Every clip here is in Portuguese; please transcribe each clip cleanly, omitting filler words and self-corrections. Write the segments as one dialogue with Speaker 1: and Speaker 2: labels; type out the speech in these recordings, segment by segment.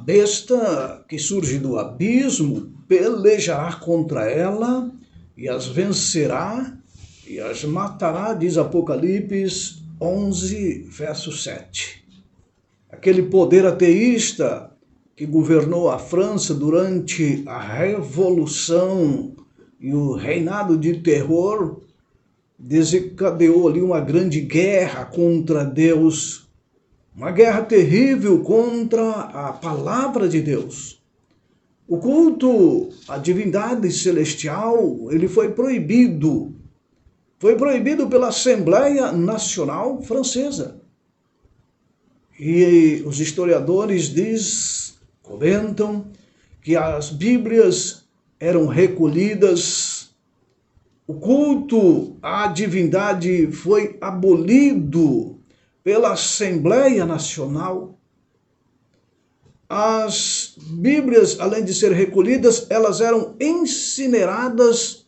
Speaker 1: besta que surge do abismo pelejará contra ela e as vencerá e as matará, diz Apocalipse 11, verso 7. Aquele poder ateísta que governou a França durante a Revolução e o reinado de terror desencadeou ali uma grande guerra contra Deus, uma guerra terrível contra a palavra de Deus. O culto à divindade celestial, ele foi proibido pela Assembleia Nacional Francesa. E os historiadores comentam que as Bíblias eram recolhidas, o culto à divindade foi abolido pela Assembleia Nacional. As Bíblias, além de ser recolhidas, elas eram incineradas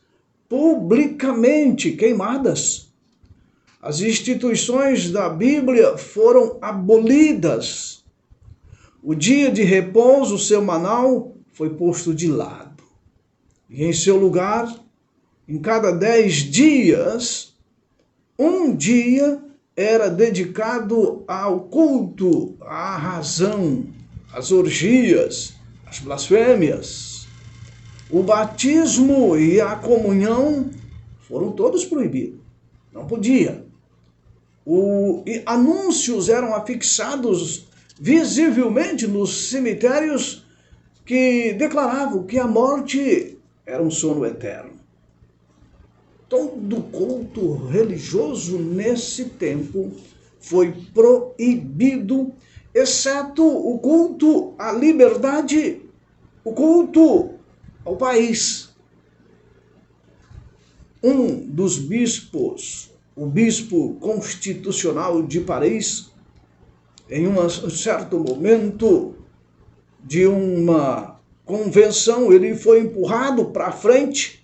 Speaker 1: publicamente, queimadas. As instituições da Bíblia foram abolidas. O dia de repouso semanal foi posto de lado. E em seu lugar, em cada 10 dias, um dia era dedicado ao culto, à razão, às orgias, às blasfêmias. O batismo e a comunhão foram todos proibidos. Não podia. Anúncios eram afixados visivelmente nos cemitérios que declaravam que a morte era um sono eterno. Todo culto religioso nesse tempo foi proibido, exceto o culto à liberdade, o culto ao país. Um dos bispos, o bispo constitucional de Paris, em um certo momento de uma convenção, ele foi empurrado para frente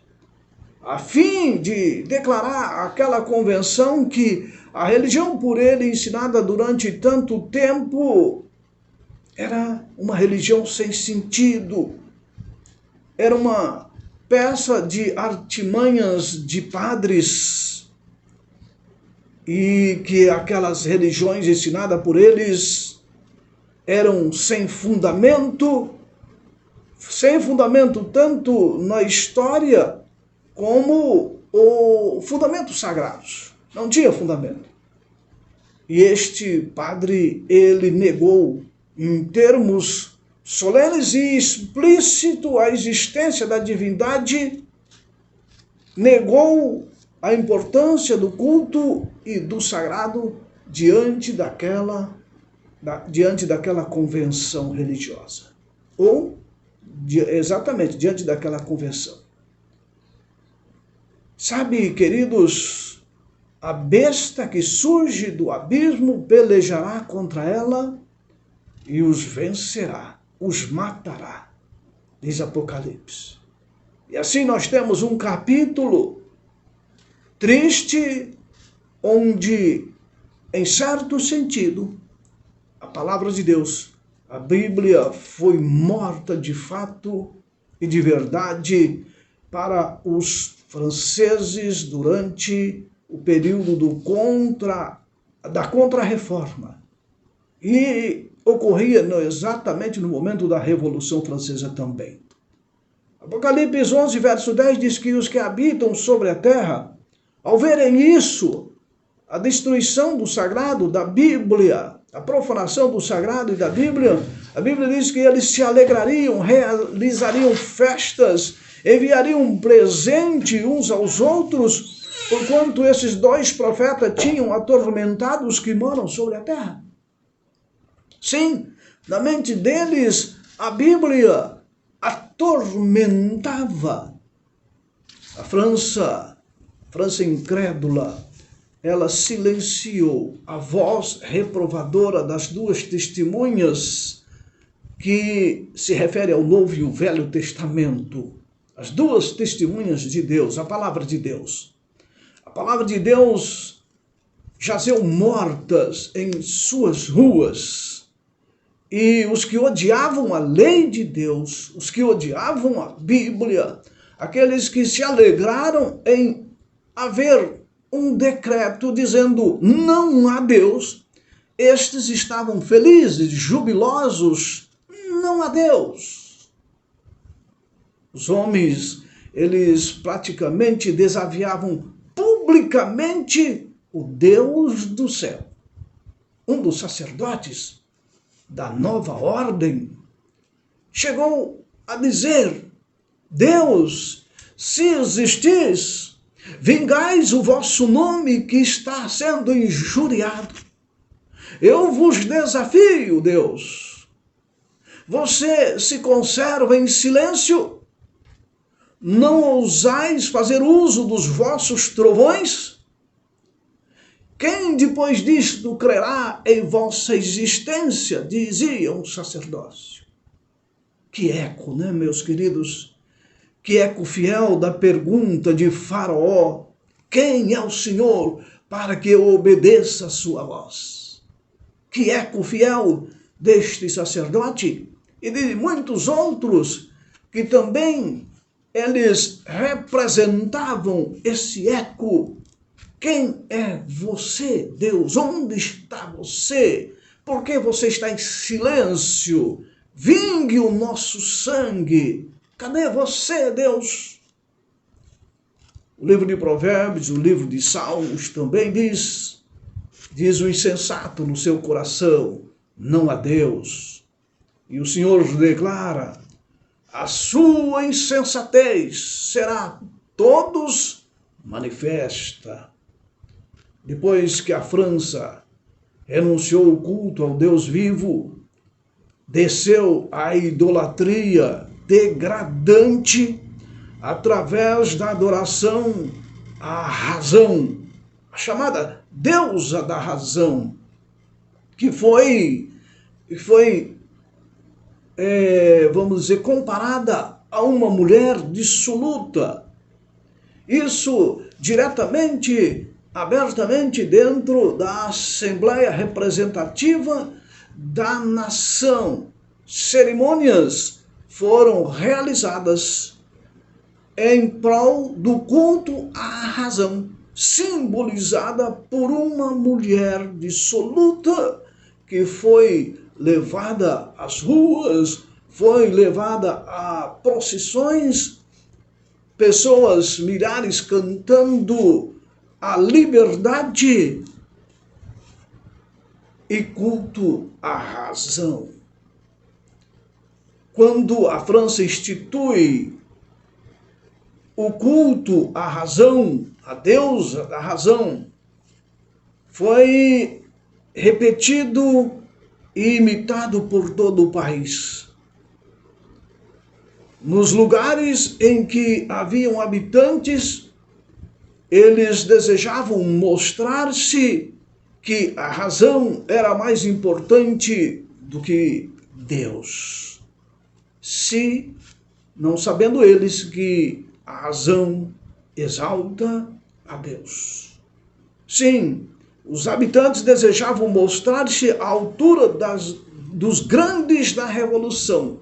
Speaker 1: a fim de declarar àquela convenção que a religião por ele ensinada durante tanto tempo era uma religião sem sentido, era uma peça de artimanhas de padres, e que aquelas religiões ensinadas por eles eram sem fundamento tanto na história como o fundamento sagrados. Não tinha fundamento. E este padre, ele negou em termos solenes e explícito a existência da divindade, negou a importância do culto e do sagrado diante daquela convenção religiosa. Exatamente, diante daquela convenção. Sabe, queridos, a besta que surge do abismo pelejará contra ela e os vencerá, os matará, diz Apocalipse. E assim nós temos um capítulo triste, onde, em certo sentido, a palavra de Deus, a Bíblia, foi morta de fato e de verdade para os franceses durante o período da Contra-Reforma. E ocorria exatamente no momento da Revolução Francesa também. Apocalipse 11, verso 10 diz que os que habitam sobre a terra, ao verem isso, a destruição do sagrado da Bíblia, a profanação do sagrado e da Bíblia, a Bíblia diz que eles se alegrariam, realizariam festas, enviariam um presente uns aos outros, porquanto esses 2 profetas tinham atormentado os que moram sobre a terra. Sim, na mente deles, a Bíblia atormentava. A França incrédula, ela silenciou a voz reprovadora das 2 testemunhas que se refere ao Novo e o Velho Testamento. As 2 testemunhas de Deus, a palavra de Deus. A palavra de Deus jazeu mortas em suas ruas. E os que odiavam a lei de Deus, os que odiavam a Bíblia, aqueles que se alegraram em haver um decreto dizendo não há Deus, estes estavam felizes, jubilosos, não há Deus. Os homens, eles praticamente desafiavam publicamente o Deus do céu. Um dos sacerdotes da nova ordem chegou a dizer: Deus, se existis, vingais o vosso nome que está sendo injuriado. Eu vos desafio, Deus. Você se conserva em silêncio? Não ousais fazer uso dos vossos trovões? Quem depois disto crerá em vossa existência? Dizia um sacerdócio. Que eco, né, meus queridos? Que eco fiel da pergunta de Faraó: quem é o Senhor para que eu obedeça a sua voz? Que eco fiel deste sacerdote e de muitos outros que também eles representavam esse eco. Quem é você, Deus? Onde está você? Por que você está em silêncio? Vingue o nosso sangue. Cadê você, Deus? O livro de Provérbios, o livro de Salmos também diz o insensato no seu coração: não há Deus. E o Senhor declara: a sua insensatez será todos manifesta. Depois que a França renunciou o culto ao Deus vivo, desceu à idolatria degradante através da adoração à razão, a chamada deusa da razão, que foi vamos dizer, comparada a uma mulher dissoluta. Isso diretamente, abertamente dentro da Assembleia Representativa da Nação. Cerimônias foram realizadas em prol do culto à razão, simbolizada por uma mulher dissoluta que foi levada às ruas, foi levada a procissões, pessoas, milhares cantando a liberdade e culto à razão. Quando a França institui o culto à razão, a deusa da razão, foi repetido e imitado por todo o país. Nos lugares em que haviam habitantes, eles desejavam mostrar-se que a razão era mais importante do que Deus. Se, não sabendo eles que a razão exalta a Deus. Sim, os habitantes desejavam mostrar-se à altura dos grandes da revolução,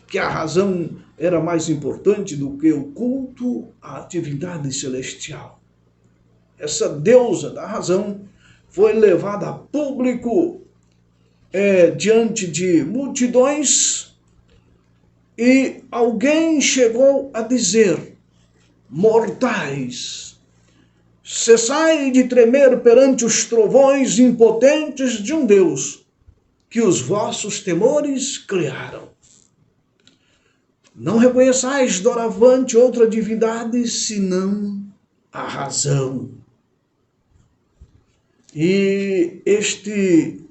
Speaker 1: que a razão era mais importante do que o culto à atividade celestial. Essa deusa da razão foi levada a público diante de multidões, e alguém chegou a dizer: mortais, cessai de tremer perante os trovões impotentes de um Deus que os vossos temores criaram. Não reconheçais doravante outra divindade senão a razão. E este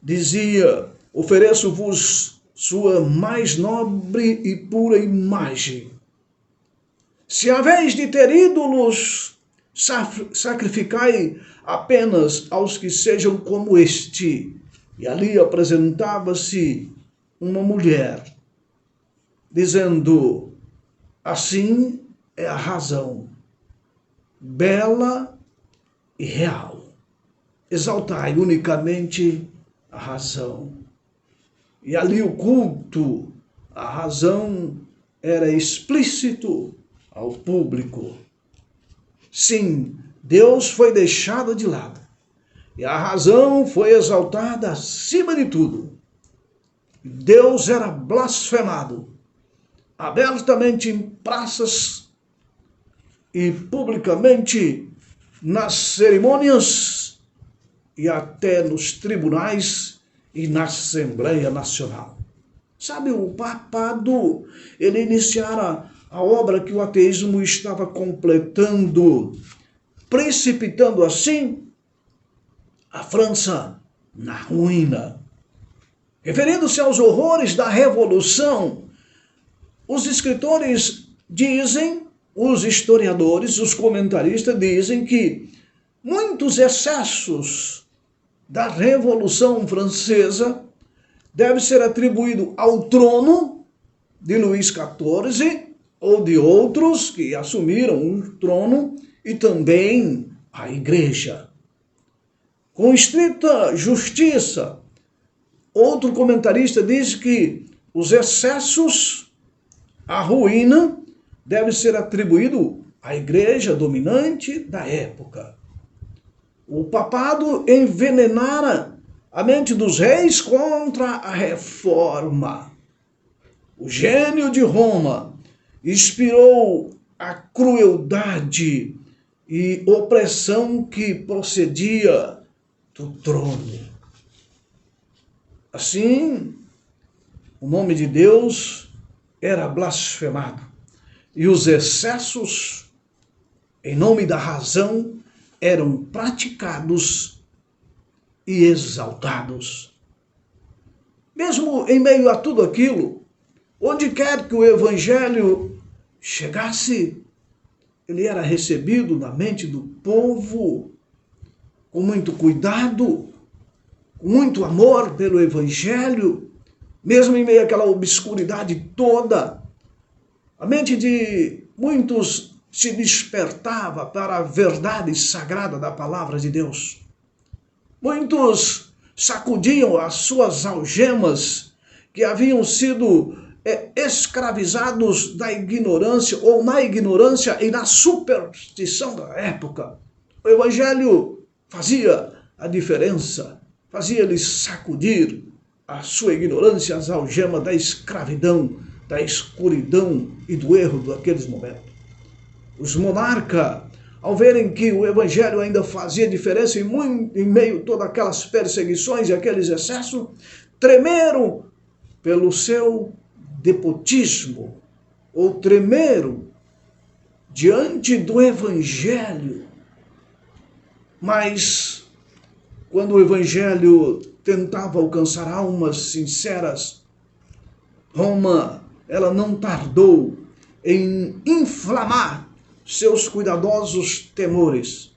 Speaker 1: dizia: ofereço-vos sua mais nobre e pura imagem. Se haveis de ter ídolos, sacrificai apenas aos que sejam como este. E ali apresentava-se uma mulher, dizendo: assim é a razão, bela e real. Exaltai unicamente a razão. E ali o culto, a razão era explícito ao público. Sim, Deus foi deixado de lado. E a razão foi exaltada acima de tudo. Deus era blasfemado abertamente em praças e publicamente nas cerimônias e até nos tribunais e na Assembleia Nacional. Sabe, o papado, ele iniciara a obra que o ateísmo estava completando, precipitando assim a França na ruína. Referindo-se aos horrores da Revolução, os escritores dizem, os historiadores, os comentaristas dizem que muitos excessos da Revolução Francesa devem ser atribuídos ao trono de Luís XIV ou de outros que assumiram o trono e também à Igreja. Com estrita justiça, outro comentarista diz que os excessos, a ruína, deve ser atribuído à igreja dominante da época. O papado envenenara a mente dos reis contra a reforma. O gênio de Roma inspirou a crueldade e opressão que procedia do trono. Assim, o nome de Deus era blasfemado e os excessos, em nome da razão, eram praticados e exaltados. Mesmo em meio a tudo aquilo, onde quer que o evangelho chegasse, ele era recebido na mente do povo com muito cuidado, com muito amor pelo evangelho, mesmo em meio àquela obscuridade toda. A mente de muitos se despertava para a verdade sagrada da palavra de Deus. Muitos sacudiam as suas algemas que haviam sido escravizados da ignorância ou na ignorância e na superstição da época. O evangelho fazia a diferença, fazia-lhes sacudir a sua ignorância, as algemas da escravidão, da escuridão e do erro daqueles momentos. Os monarcas, ao verem que o evangelho ainda fazia diferença em meio a todas aquelas perseguições e aqueles excessos, tremeram pelo seu despotismo, ou tremeram diante do evangelho. Mas, quando o evangelho tentava alcançar almas sinceras, Roma, ela não tardou em inflamar seus cuidadosos temores.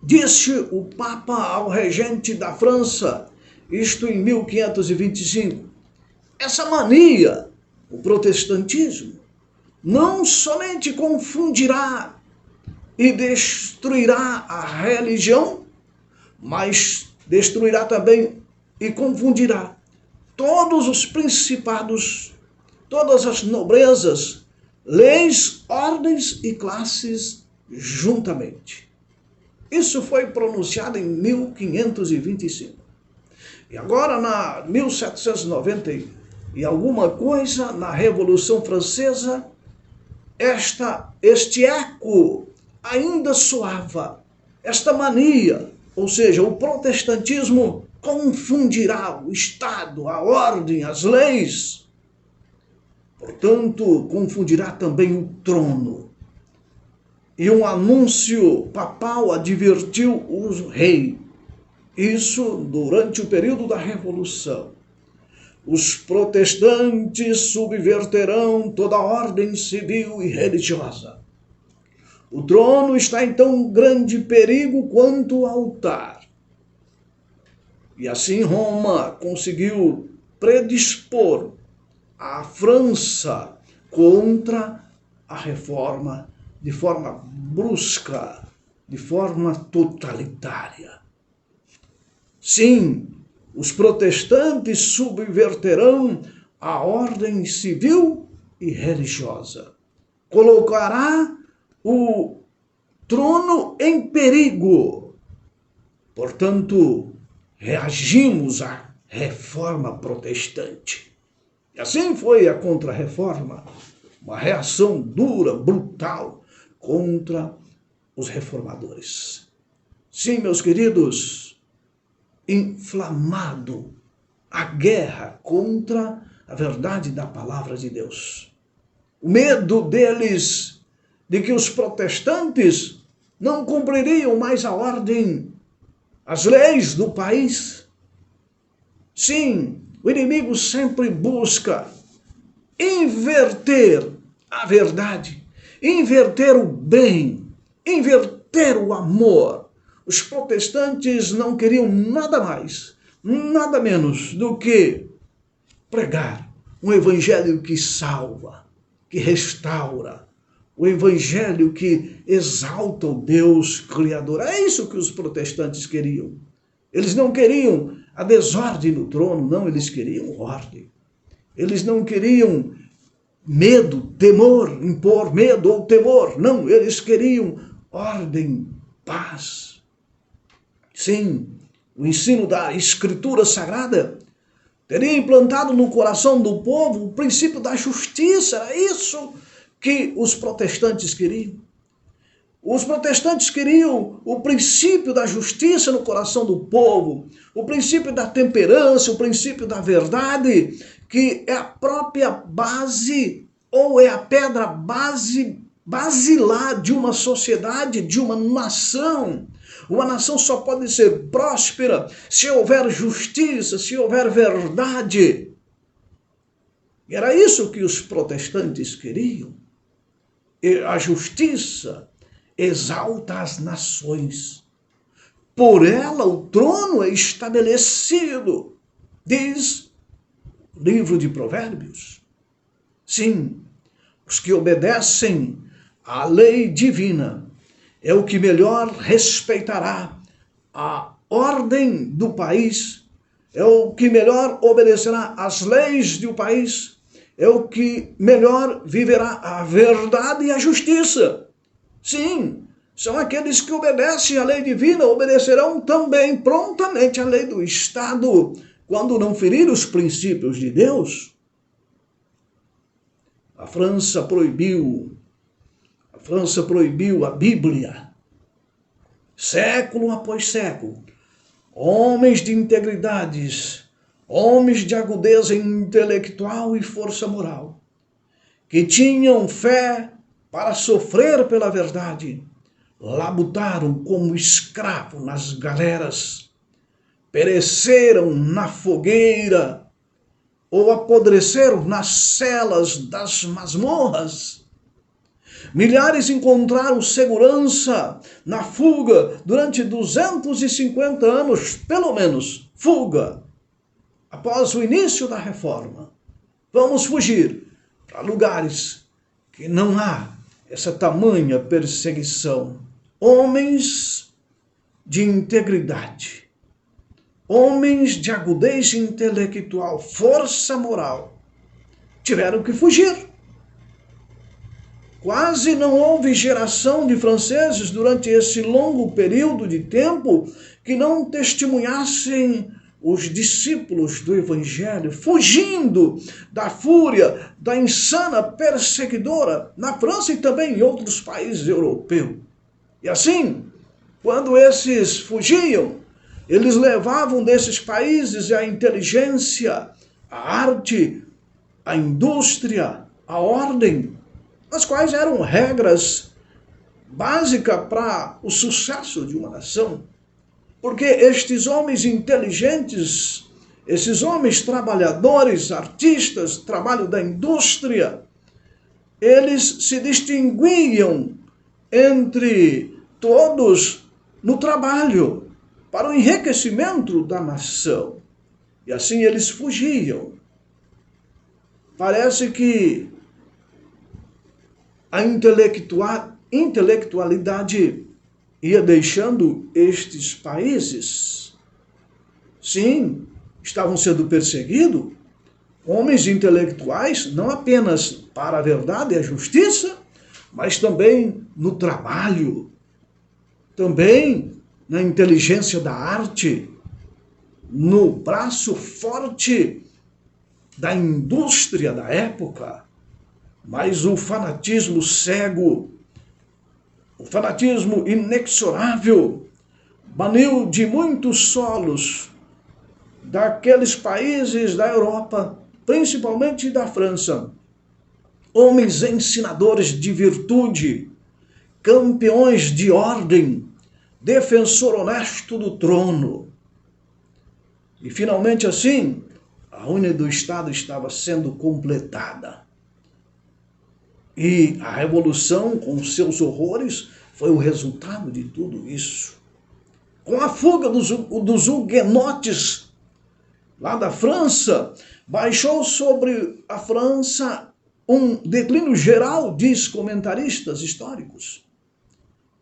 Speaker 1: Disse o Papa ao regente da França, isto em 1525, essa mania, o protestantismo, não somente confundirá e destruirá a religião, mas destruirá também e confundirá todos os principados, todas as nobrezas, leis, ordens e classes juntamente. Isso foi pronunciado em 1525. E agora, na 1790 e alguma coisa, na Revolução Francesa, este eco ainda soava, esta mania, ou seja, o protestantismo confundirá o Estado, a ordem, as leis. Portanto, confundirá também o trono. E um anúncio papal advertiu o rei. Isso durante o período da Revolução. Os protestantes subverterão toda a ordem civil e religiosa. O trono está em tão grande perigo quanto o altar. E assim Roma conseguiu predispor a França contra a reforma de forma brusca, de forma totalitária. Sim, Os protestantes subverterão a ordem civil e religiosa. Colocará o trono em perigo. Portanto, reagimos à reforma protestante. E assim foi a Contra-Reforma, uma reação dura, brutal contra os reformadores. Sim, meus queridos, inflamado a guerra contra a verdade da palavra de Deus. O medo deles de que os protestantes não cumpririam mais a ordem, as leis do país. Sim, o inimigo sempre busca inverter a verdade, inverter o bem, inverter o amor. Os protestantes não queriam nada mais, nada menos do que pregar um evangelho que salva, que restaura, o evangelho que exalta o Deus Criador. É isso que os protestantes queriam. Eles não queriam a desordem no trono, não, eles queriam ordem. Eles não queriam medo, temor, impor medo ou temor, não, eles queriam ordem, paz. Sim, o ensino da Escritura Sagrada teria implantado no coração do povo o princípio da justiça. Era isso que os protestantes queriam. Os protestantes queriam o princípio da justiça no coração do povo, o princípio da temperança, o princípio da verdade, que é a própria base ou é a pedra basilar de uma sociedade, de uma nação. Uma nação só pode ser próspera se houver justiça, se houver verdade. E era isso que os protestantes queriam. E a justiça exalta as nações. Por ela o trono é estabelecido, diz o livro de Provérbios. Sim, os que obedecem à lei divina é o que melhor respeitará a ordem do país, é o que melhor obedecerá às leis do país, é o que melhor viverá a verdade e a justiça. Sim, são aqueles que obedecem à lei divina, obedecerão também prontamente à lei do Estado, quando não ferir os princípios de Deus. A França proibiu a Bíblia, século após século. Homens de integridades, homens de agudeza intelectual e força moral, que tinham fé para sofrer pela verdade, labutaram como escravo nas galeras, pereceram na fogueira ou apodreceram nas celas das masmorras. Milhares encontraram segurança na fuga durante 250 anos, pelo menos, fuga. Após o início da reforma, vamos fugir para lugares que não há essa tamanha perseguição. Homens de integridade, homens de agudez intelectual, força moral, tiveram que fugir. Quase não houve geração de franceses durante esse longo período de tempo que não testemunhassem os discípulos do Evangelho fugindo da fúria, da insana perseguidora na França e também em outros países europeus. E assim, quando esses fugiam, eles levavam desses países a inteligência, a arte, a indústria, a ordem, as quais eram regras básicas para o sucesso de uma nação. Porque estes homens inteligentes, esses homens trabalhadores, artistas, trabalho da indústria, eles se distinguiam entre todos no trabalho, para o enriquecimento da nação. E assim eles fugiam. Parece que a intelectualidade ia deixando estes países. Sim, estavam sendo perseguidos, homens intelectuais, não apenas para a verdade e a justiça, mas também no trabalho, também na inteligência da arte, no braço forte da indústria da época. Mas o fanatismo cego, o fanatismo inexorável, baniu de muitos solos daqueles países da Europa, principalmente da França, homens ensinadores de virtude, campeões de ordem, defensor honesto do trono. E finalmente assim, a ruína do Estado estava sendo completada. E a Revolução, com seus horrores, foi o resultado de tudo isso. Com a fuga dos huguenotes lá da França, baixou sobre a França um declínio geral, diz comentaristas históricos.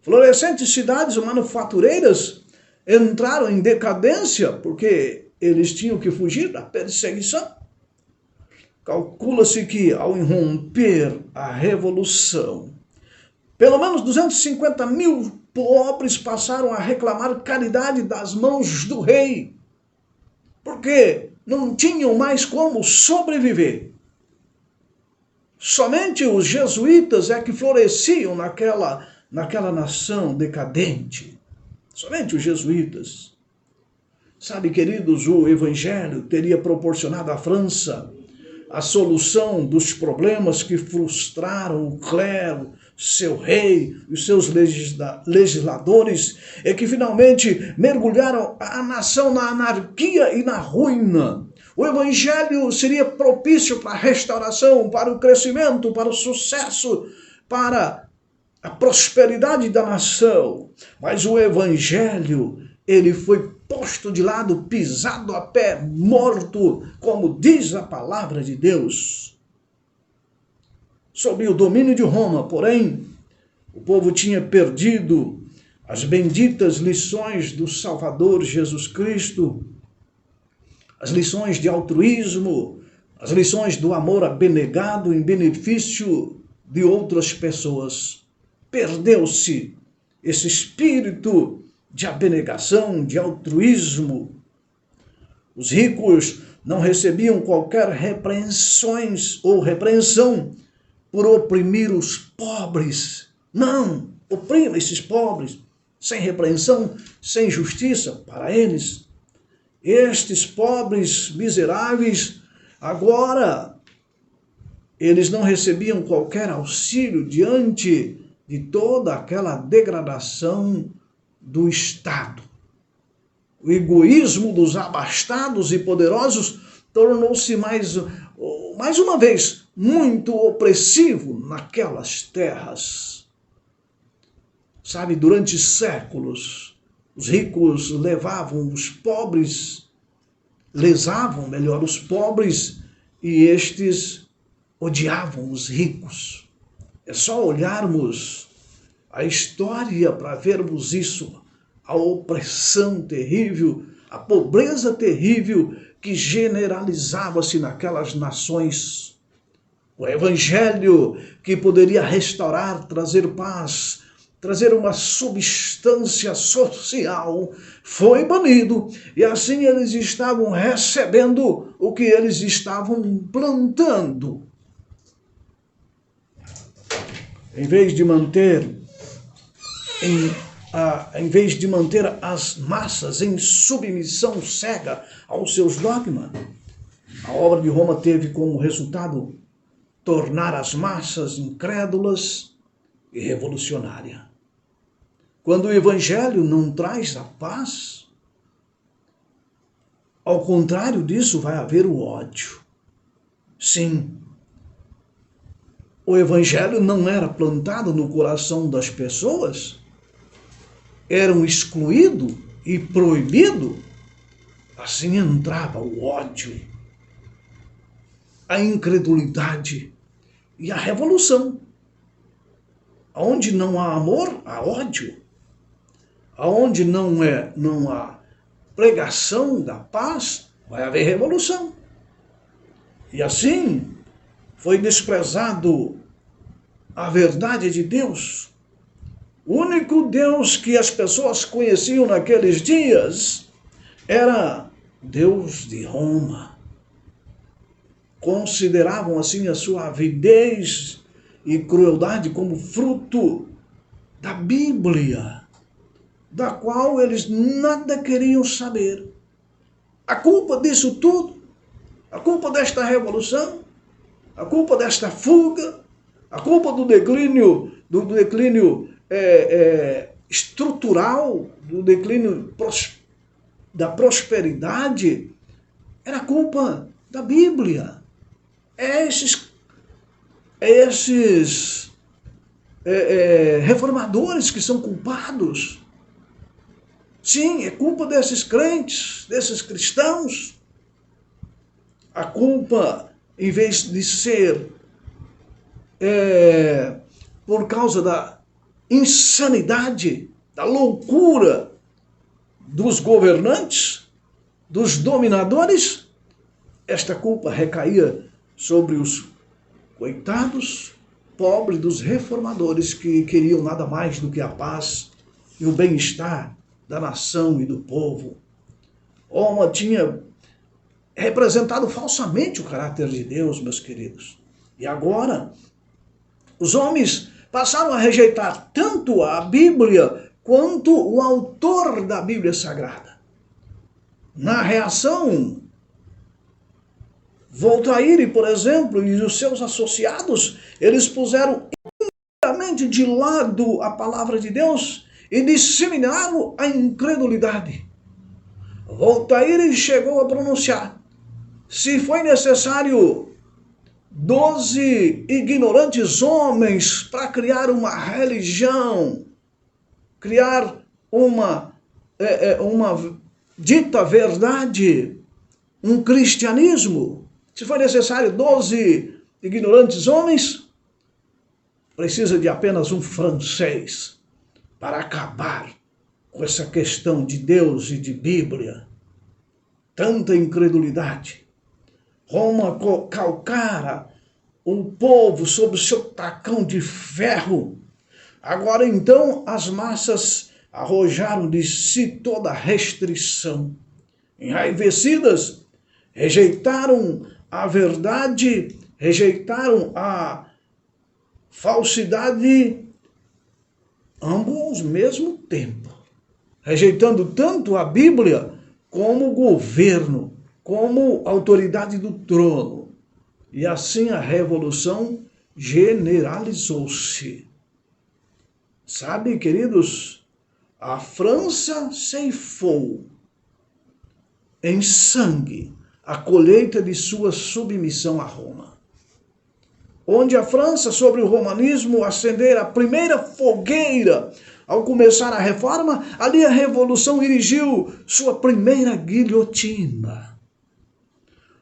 Speaker 1: Florescentes cidades manufatureiras entraram em decadência porque eles tinham que fugir da perseguição. Calcula-se que, ao irromper a Revolução, pelo menos 250 mil pobres passaram a reclamar caridade das mãos do rei, porque não tinham mais como sobreviver. Somente os jesuítas é que floresciam naquela nação decadente. Somente os jesuítas. Sabe, queridos, o Evangelho teria proporcionado à França a solução dos problemas que frustraram o clero, seu rei e os seus legisladores, e que finalmente mergulharam a nação na anarquia e na ruína. O Evangelho seria propício para a restauração, para o crescimento, para o sucesso, para a prosperidade da nação. Mas o Evangelho, ele foi posto de lado, pisado a pé, morto, como diz a palavra de Deus. Sob o domínio de Roma, porém, o povo tinha perdido as benditas lições do Salvador Jesus Cristo, as lições de altruísmo, as lições do amor abnegado em benefício de outras pessoas. Perdeu-se esse espírito de abnegação, de altruísmo. Os ricos não recebiam qualquer repreensões ou repreensão por oprimir os pobres. Não, oprima esses pobres, sem repreensão, sem justiça para eles. Estes pobres miseráveis, agora, eles não recebiam qualquer auxílio diante de toda aquela degradação do Estado. O egoísmo dos abastados e poderosos tornou-se mais uma vez muito opressivo naquelas terras. Sabe, durante séculos, os ricos lesavam os pobres, e estes odiavam os ricos. É só olharmos a história para vermos isso, a opressão terrível, a pobreza terrível que generalizava-se naquelas nações. O Evangelho que poderia restaurar, trazer paz, trazer uma substância social, foi banido, e assim eles estavam recebendo o que eles estavam plantando. Em vez de manter as massas em submissão cega aos seus dogmas, a obra de Roma teve como resultado tornar as massas incrédulas e revolucionárias. Quando o Evangelho não traz a paz, ao contrário disso, vai haver o ódio. Sim, o Evangelho não era plantado no coração das pessoas, eram excluídos e proibidos, assim entrava o ódio, a incredulidade e a revolução. Onde não há amor, há ódio. Onde não há pregação da paz, vai haver revolução. E assim foi desprezado a verdade de Deus. O único Deus que as pessoas conheciam naqueles dias era Deus de Roma. Consideravam assim a sua avidez e crueldade como fruto da Bíblia, da qual eles nada queriam saber. A culpa disso tudo, a culpa desta revolução, a culpa desta fuga, a culpa do declínio, estrutural, do declínio da prosperidade, era culpa da Bíblia. Esses reformadores que são culpados. Sim, é culpa desses crentes, desses cristãos. A culpa, em vez de ser por causa da insanidade, da loucura dos governantes, dos dominadores, esta culpa recaía sobre os coitados, pobres dos reformadores que queriam nada mais do que a paz e o bem-estar da nação e do povo. Roma tinha representado falsamente o caráter de Deus, meus queridos. E agora, os homens passaram a rejeitar tanto a Bíblia quanto o autor da Bíblia Sagrada. Na reação, Voltaire, por exemplo, e os seus associados, eles puseram inteiramente de lado a palavra de Deus e disseminaram a incredulidade. Voltaire chegou a pronunciar: se foi necessário 12 ignorantes homens para criar uma religião, criar uma dita verdade, um cristianismo, se foi necessário 12 ignorantes homens, precisa de apenas um francês para acabar com essa questão de Deus e de Bíblia. Tanta incredulidade. Roma calcara o povo sob o seu tacão de ferro. Agora então as massas arrojaram de si toda restrição. Enraivecidas, rejeitaram a verdade, rejeitaram a falsidade, ambos ao mesmo tempo. Rejeitando tanto a Bíblia como o governo, como autoridade do trono. E assim a revolução generalizou-se. Sabe, queridos, a França ceifou em sangue a colheita de sua submissão a Roma. Onde a França, sobre o romanismo, acender a primeira fogueira ao começar a reforma, ali a revolução erigiu sua primeira guilhotina.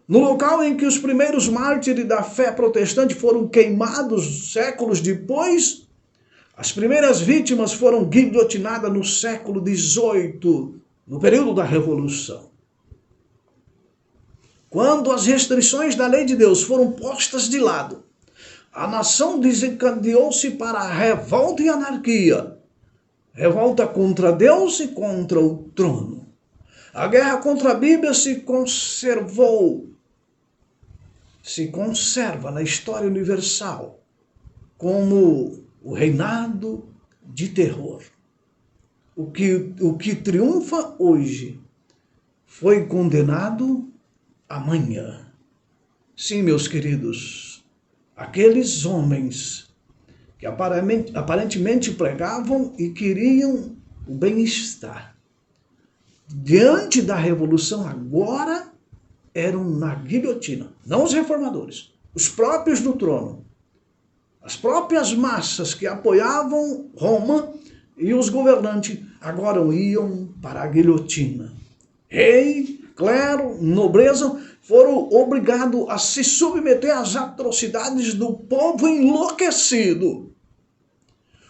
Speaker 1: No local em que os primeiros mártires da fé protestante foram queimados séculos depois, as primeiras vítimas foram guilhotinadas no século XVIII, no período da Revolução. Quando as restrições da lei de Deus foram postas de lado, a nação desencadeou-se para a revolta e anarquia. Revolta contra Deus e contra o trono. A guerra contra a Bíblia se conserva na história universal como o reinado de terror. O que triunfa hoje foi condenado amanhã. Sim, meus queridos, aqueles homens que aparentemente pregavam e queriam o bem-estar, diante da revolução agora eram na guilhotina. Não os reformadores, os próprios do trono, as próprias massas que apoiavam Roma e os governantes agora iam para a guilhotina. Rei, clero, nobreza foram obrigados a se submeter às atrocidades do povo enlouquecido.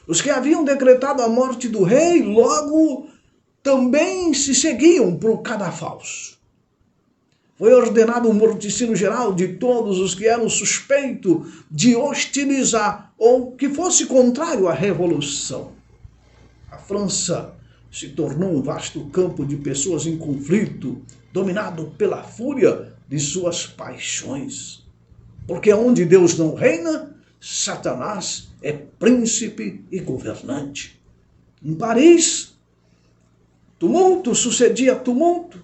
Speaker 1: Os que haviam decretado a morte do rei logo também se seguiam para o cadafalso. Foi ordenado um morticínio geral de todos os que eram suspeitos de hostilizar ou que fosse contrário à Revolução. A França se tornou um vasto campo de pessoas em conflito, dominado pela fúria de suas paixões. Porque onde Deus não reina, Satanás é príncipe e governante. Em Paris, tumulto sucedia tumulto.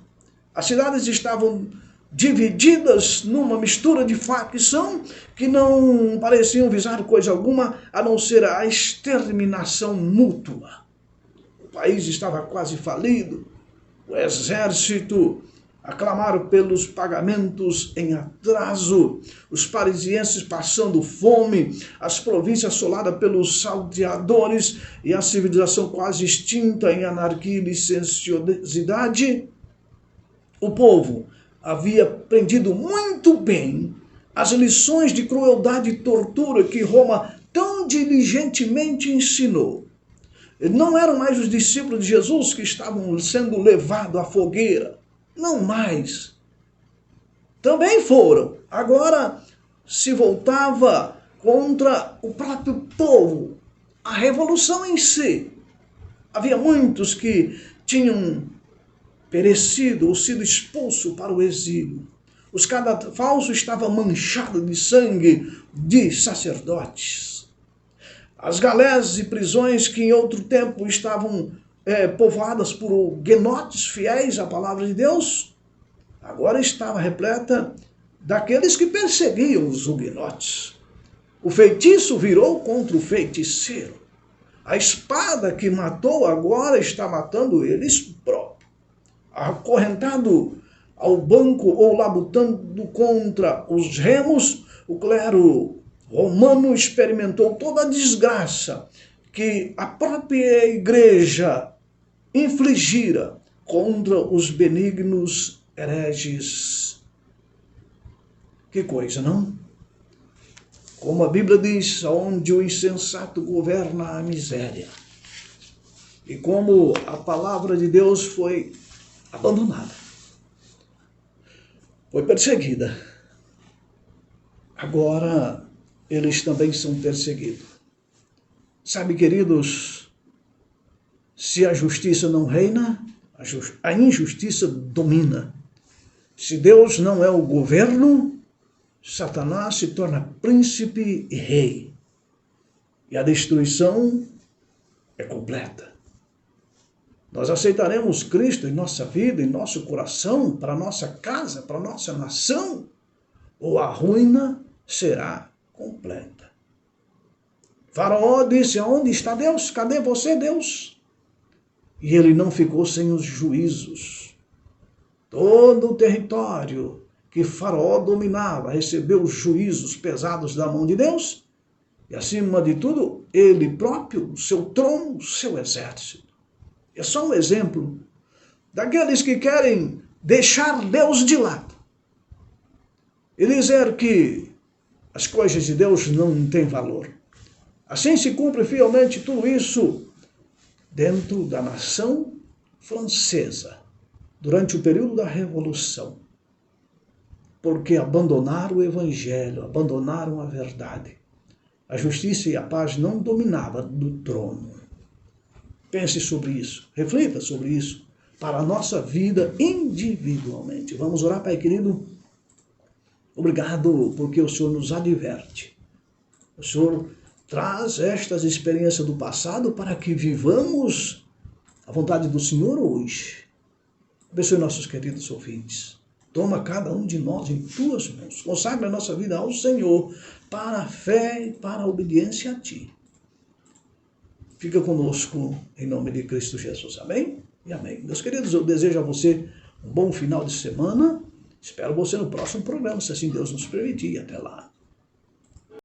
Speaker 1: As cidades estavam divididas numa mistura de facção que não pareciam visar coisa alguma a não ser a exterminação mútua. O país estava quase falido. O exército aclamaram pelos pagamentos em atraso, os parisienses passando fome, as províncias assoladas pelos salteadores e a civilização quase extinta em anarquia e licenciosidade. O povo havia aprendido muito bem as lições de crueldade e tortura que Roma tão diligentemente ensinou. Não eram mais os discípulos de Jesus que estavam sendo levados à fogueira. Não mais. Também foram. Agora se voltava contra o próprio povo. A revolução em si. Havia muitos que tinham perecido ou sido expulso para o exílio. Os cadafalsos estavam manchados de sangue de sacerdotes. As galés e prisões que em outro tempo estavam povoadas por huguenotes fiéis à palavra de Deus, agora estava repleta daqueles que perseguiam os huguenotes. O feitiço virou contra o feiticeiro. A espada que matou agora está matando eles próprios. Acorrentado ao banco ou labutando contra os remos, o clero romano experimentou toda a desgraça que a própria igreja infligira contra os benignos hereges. Que coisa, não? Como a Bíblia diz, onde o insensato governa a miséria. E como a palavra de Deus foi abandonada, foi perseguida, agora eles também são perseguidos. Sabe, queridos, se a justiça não reina, a injustiça domina. Se Deus não é o governo, Satanás se torna príncipe e rei. E a destruição é completa. Nós aceitaremos Cristo em nossa vida, em nosso coração, para nossa casa, para nossa nação, ou a ruína será completa. Faraó disse: aonde está Deus? Cadê você, Deus? E ele não ficou sem os juízos. Todo o território que Faraó dominava recebeu os juízos pesados da mão de Deus, e acima de tudo, ele próprio, o seu trono, o seu exército. É só um exemplo daqueles que querem deixar Deus de lado e dizer que as coisas de Deus não têm valor. Assim se cumpre fielmente tudo isso dentro da nação francesa, durante o período da Revolução, porque abandonaram o Evangelho, abandonaram a verdade. A justiça e a paz não dominavam do trono. Pense sobre isso, reflita sobre isso, para a nossa vida individualmente. Vamos orar, Pai querido. Obrigado porque o Senhor nos adverte. O Senhor traz estas experiências do passado para que vivamos a vontade do Senhor hoje. Abençoe nossos queridos ouvintes. Toma cada um de nós em tuas mãos. Consagra a nossa vida ao Senhor para a fé e para a obediência a Ti. Fica conosco em nome de Cristo Jesus. Amém? E amém. Meus queridos, eu desejo a você um bom final de semana. Espero você no próximo programa, se assim Deus nos permitir. Até lá.